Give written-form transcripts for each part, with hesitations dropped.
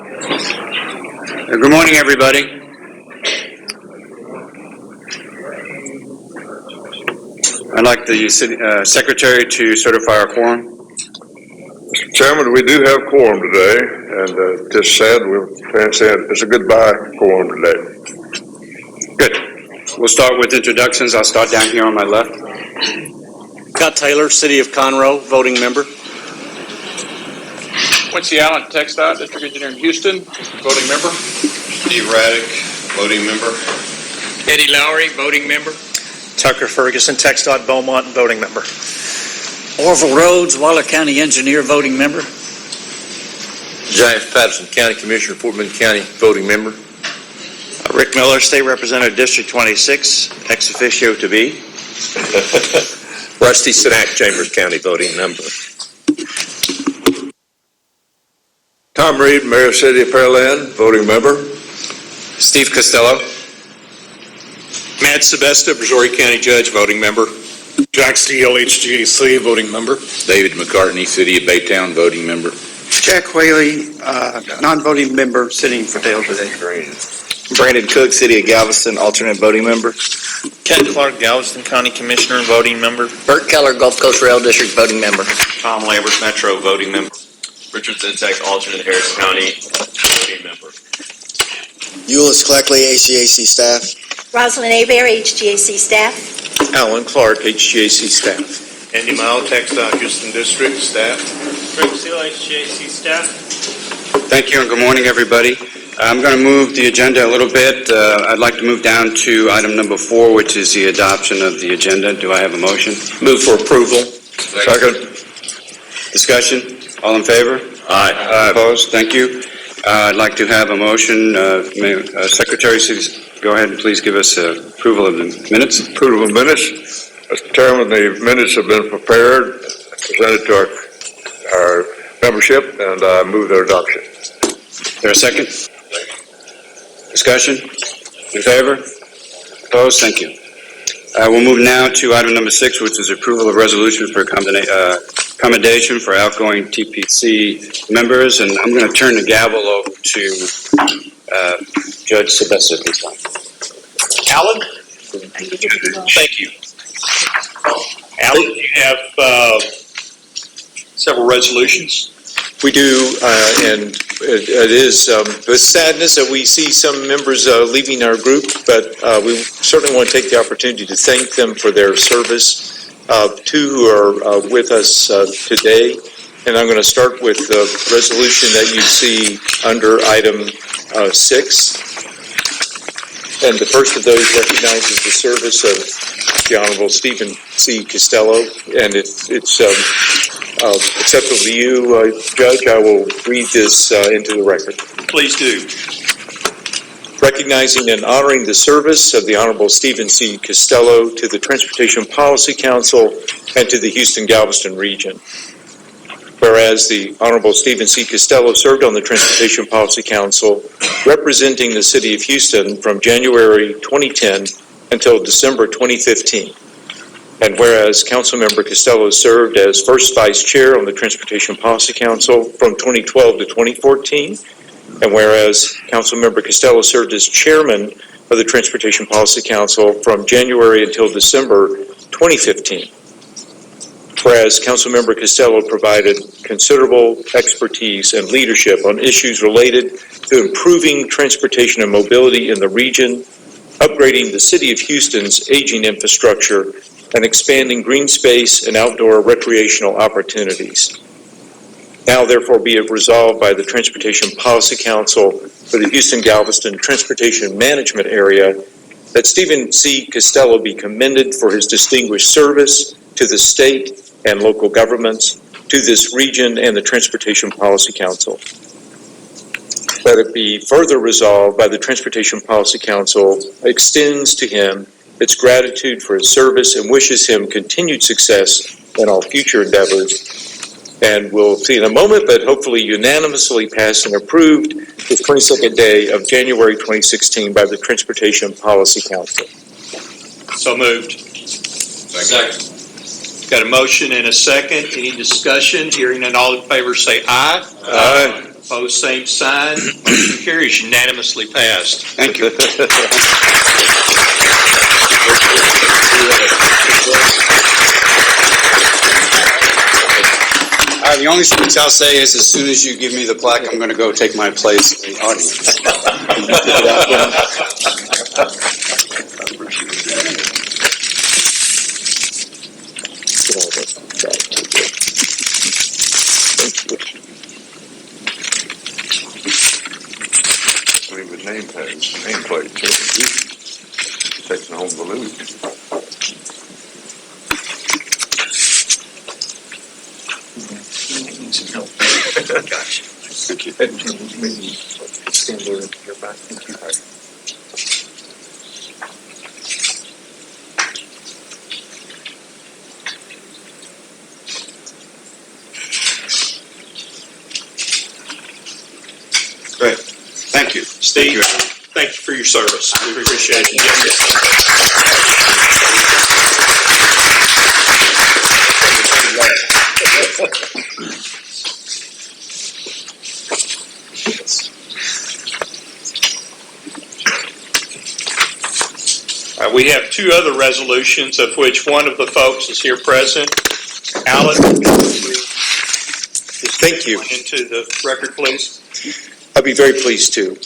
Good morning, everybody. I'd like the city secretary to certify our quorum. Mr. Chairman, we do have quorum today, and just said it's a goodbye quorum today. Good. We'll start with introductions. I'll start down here on my left. Scott Taylor, City of Conroe, voting member. Quincy Allen, TxDOT, District Engineer in Houston, voting member. Steve Raddick, voting member. Eddie Lowry, voting member. Tucker Ferguson, TxDOT, Beaumont, voting member. Orville Rhodes, Waller County Engineer, voting member. James Patterson, County Commissioner, Fort Bend County, voting member. Rick Miller, State Representative, District 26, ex officio to be. Rusty Sinak, Chambers County, voting member. Tom Reid, Mayor of City of Pearland, voting member. Steve Costello. Matt Sebesta, Brazoria County Judge, voting member. Jack Steele, H-GAC, voting member. David McCartney, City of Baytown, voting member. Jack Whaley, non-voting member, sitting for Dale today. Brandon Cook, City of Galveston, alternate voting member. Ken Clark, Galveston County Commissioner, voting member. Bert Keller, Gulf Coast Rail District, voting member. Tom Lambert, Metro, voting member. Richard Zientek, alternate Harris County, voting member. Euless Cleckley, ACAC staff. Rosalind Abear, HGAC staff. Alan Clark, HGAC staff. Andy Mile, TxDOT, Houston District, staff. Rick Seal, HGAC staff. Thank you and good morning, everybody. I'm going to move the agenda a little bit. I'd like to move down to item number 4, which is the adoption of the agenda. Do I have a motion? Move for approval. Second. Discussion? All in favor? Aye. Opposed? Thank you. I'd like to have a motion. Secretary, go ahead and please give us approval of the minutes. Approval of minutes. Mr. Chairman, the minutes have been prepared, presented to our membership, and I move their adoption. Is there a second? Discussion? In favor? Opposed? Thank you. We'll move now to item number 6, which is approval of resolution for commendation for outgoing TPC members, and I'm going to turn the gavel over to Judge Sebesta this time. Alan? Thank you. Alan, you have several resolutions. We do, and it is with sadness that we see some members leaving our group, but we certainly want to take the opportunity to thank them for their service. 2 who are with us today, and I'm going to start with the resolution that you see under item 6. And the first of those recognizes the service of the Honorable Stephen C. Costello, and if it's acceptable to you, Judge, I will read this into the record. Please do. Recognizing and honoring the service of the Honorable Stephen C. Costello to the Transportation Policy Council and to the Houston-Galveston region. Whereas the Honorable Stephen C. Costello served on the Transportation Policy Council representing the City of Houston from January 2010 until December 2015. And whereas Councilmember Costello served as first Vice Chair on the Transportation Policy Council from 2012 to 2014, and whereas Councilmember Costello served as Chairman of the Transportation Policy Council from January until December 2015. Whereas Councilmember Costello provided considerable expertise and leadership on issues related to improving transportation and mobility in the region, upgrading the City of Houston's aging infrastructure, and expanding green space and outdoor recreational opportunities. Now, therefore, be it resolved by the Transportation Policy Council for the Houston-Galveston Transportation Management Area that Stephen C. Costello be commended for his distinguished service to the state and local governments, to this region and the Transportation Policy Council. Let it be further resolved by the Transportation Policy Council extends to him its gratitude for his service and wishes him continued success in all future endeavors. And we'll see in a moment, but hopefully unanimously passed and approved this 22nd day of January 2016 by the Transportation Policy Council. So moved. Second. Got a motion and a second. Any discussion? Hearing none, all in favor say aye. Aye. Opposed, same sign. Motion carries, unanimously passed. Thank you. The only thing I'll say is as soon as you give me the plaque, I'm going to go take my place in the audience. Leave the nameplate, too. Taking home the loot. Gotcha. Thank you. Stand there and hear back. Thank you. Great. Thank you. Steve, thank you for your service. We appreciate it. We have two other resolutions, of which one of the folks is here present. Alan, Thank you. into the record, please. I'd be very pleased to.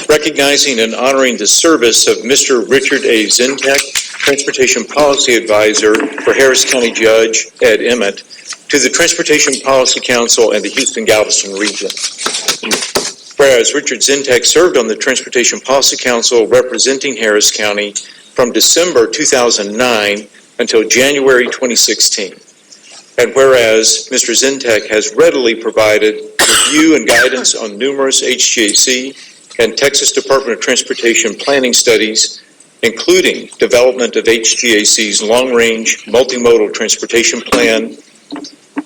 Recognizing and honoring the service of Mr. Richard A. Zientek, Transportation Policy Advisor for Harris County Judge Ed Emmett, to the Transportation Policy Council and the Houston-Galveston region. Whereas Richard Zientek served on the Transportation Policy Council representing Harris County from December 2009 until January 2016. And whereas Mr. Zientek has readily provided review and guidance on numerous H-GAC and Texas Department of Transportation planning studies, including development of H-GAC's long-range multimodal transportation plan,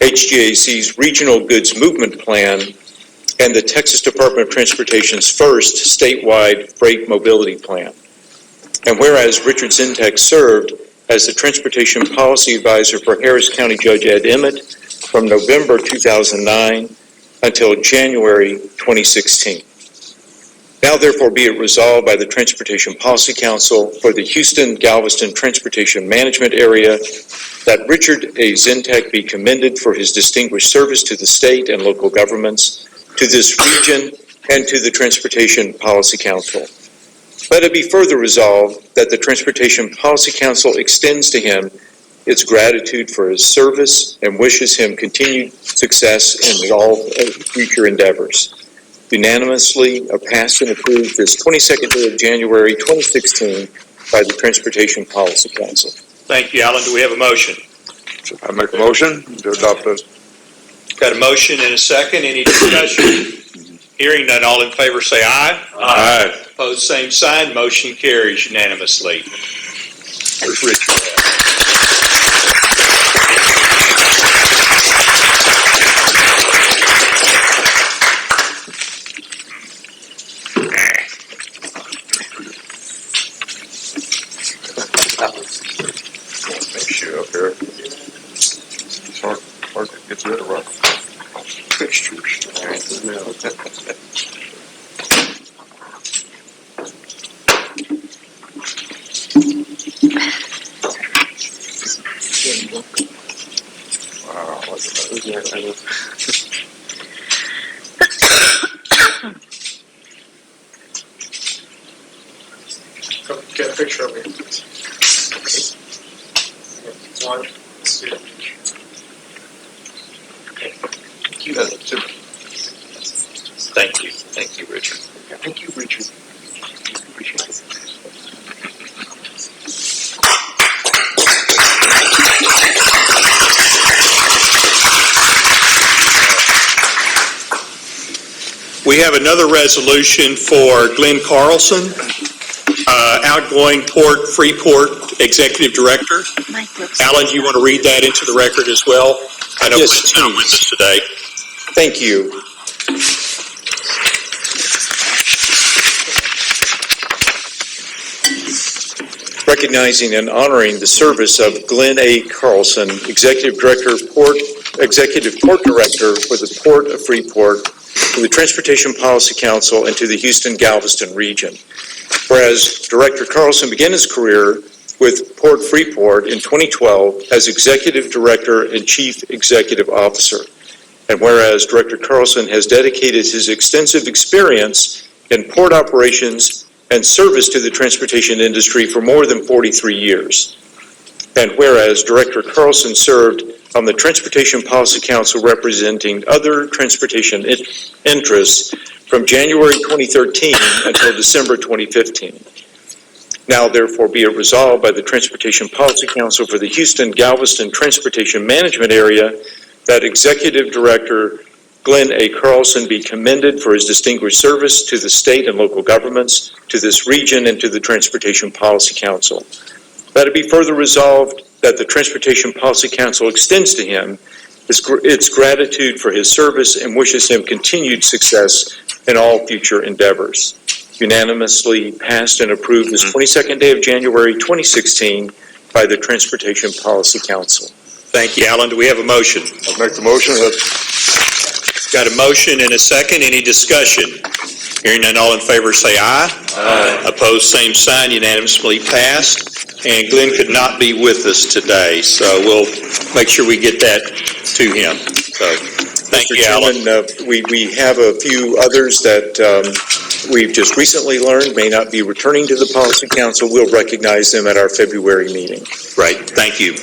H-GAC's regional goods movement plan, and the Texas Department of Transportation's first statewide freight mobility plan. And whereas Richard Zientek served as the Transportation Policy Advisor for Harris County Judge Ed Emmett from November 2009 until January 2016. Now therefore be it resolved by the Transportation Policy Council for the Houston-Galveston Transportation Management Area that Richard A. Zientek be commended for his distinguished service to the state and local governments, to this region, and to the Transportation Policy Council. Let it be further resolved that the Transportation Policy Council extends to him its gratitude for his service and wishes him continued success in all future endeavors. Unanimously passed and approved this 22nd day of January 2016 by the Transportation Policy Council. Thank you, Alan. Do we have a motion? I make a motion to adopt this. Got a motion and a second. Any discussion? Hearing none, all in favor say aye. Aye. Opposed, same sign. Motion carries unanimously. Where's Richard at? Make sure up here. It's hard to get rid of rough fixtures. Wow, look at that. Get a picture of me. One, two. Thank you. Thank you, Richard. Thank you, Richard. Appreciate it. We have another resolution for Glenn Carlson, Outgoing Freeport Executive Director. Alan, do you want to read that into the record as well? I know Glenn's not with us today. Thank you. Recognizing and honoring the service of Glenn A. Carlson, Executive Director, Port Executive Port Director for the Port of Freeport, to the Transportation Policy Council, and to the Houston-Galveston region. Whereas Director Carlson began his career with Port Freeport in 2012 as Executive Director and Chief Executive Officer. And whereas Director Carlson has dedicated his extensive experience in port operations and service to the transportation industry for more than 43 years. And whereas Director Carlson served on the Transportation Policy Council representing other transportation interests from January 2013 until December 2015. Now therefore be it resolved by the Transportation Policy Council for the Houston-Galveston Transportation Management Area that Executive Director Glenn A. Carlson be commended for his distinguished service to the state and local governments, to this region, and to the Transportation Policy Council. Let it be further resolved that the Transportation Policy Council extends to him its gratitude for his service and wishes him continued success in all future endeavors. Unanimously passed and approved this 22nd day of January 2016 by the Transportation Policy Council. Thank you, Alan. Do we have a motion? I'll make the motion. Got a motion and a second. Any discussion? Hearing none, all in favor say aye. Aye. Opposed, same sign. Unanimously passed. And Glenn could not be with us today, so we'll make sure we get that to him. So, thank you, Alan. We have a few others that we've just recently learned may not be returning to the Policy Council. We'll recognize them at our February meeting. Right. Thank you.